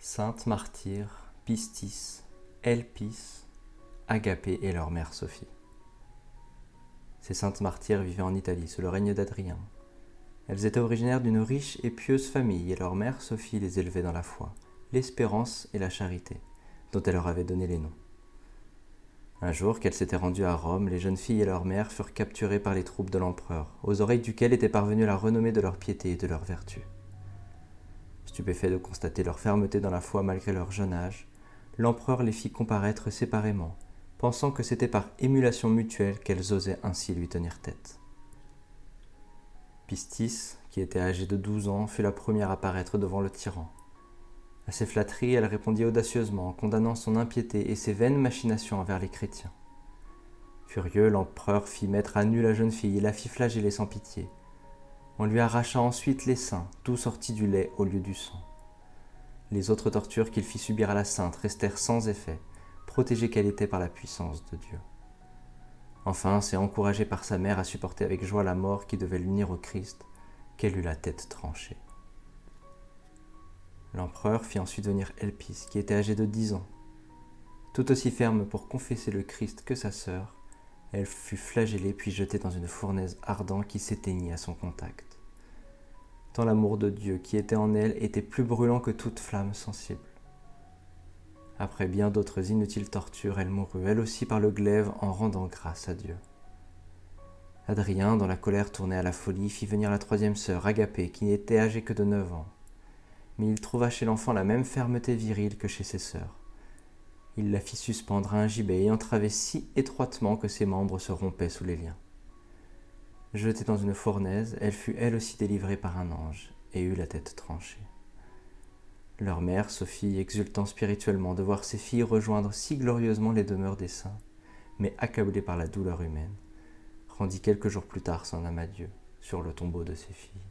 Saintes martyrs, Pistis, Elpis, Agapé et leur mère Sophie. Ces saintes martyrs vivaient en Italie sous le règne d'Adrien. Elles étaient originaires d'une riche et pieuse famille et leur mère Sophie les élevait dans la foi, l'espérance et la charité, dont elle leur avait donné les noms. Un jour qu'elles s'étaient rendues à Rome, les jeunes filles et leur mère furent capturées par les troupes de l'empereur, aux oreilles duquel était parvenue la renommée de leur piété et de leur vertu. Stupéfait de constater leur fermeté dans la foi malgré leur jeune âge, l'empereur les fit comparaître séparément, pensant que c'était par émulation mutuelle qu'elles osaient ainsi lui tenir tête. Pistis, qui était âgée de 12 ans, fut la première à paraître devant le tyran. À ses flatteries, elle répondit audacieusement, condamnant son impiété et ses vaines machinations envers les chrétiens. Furieux, l'empereur fit mettre à nu la jeune fille et la fit flageller sans pitié. On lui arracha ensuite les seins, d'où sortit du lait au lieu du sang. Les autres tortures qu'il fit subir à la sainte restèrent sans effet, protégée qu'elle était par la puissance de Dieu. Enfin, c'est encouragée par sa mère à supporter avec joie la mort qui devait l'unir au Christ, qu'elle eut la tête tranchée. L'empereur fit ensuite venir Elpis, qui était âgée de 10 ans. Tout aussi ferme pour confesser le Christ que sa sœur, elle fut flagellée puis jetée dans une fournaise ardente qui s'éteignit à son contact. Tant l'amour de Dieu qui était en elle était plus brûlant que toute flamme sensible. Après bien d'autres inutiles tortures, elle mourut, elle aussi par le glaive, en rendant grâce à Dieu. Adrien, dont la colère tournait à la folie, fit venir la troisième sœur, Agapé, qui n'était âgée que de 9 ans. Mais il trouva chez l'enfant la même fermeté virile que chez ses sœurs. Il la fit suspendre à un gibet et entraver si étroitement que ses membres se rompaient sous les liens. Jetée dans une fournaise, elle fut elle aussi délivrée par un ange et eut la tête tranchée. Leur mère, Sophie, exultant spirituellement de voir ses filles rejoindre si glorieusement les demeures des saints, mais accablée par la douleur humaine, rendit quelques jours plus tard son âme à Dieu sur le tombeau de ses filles.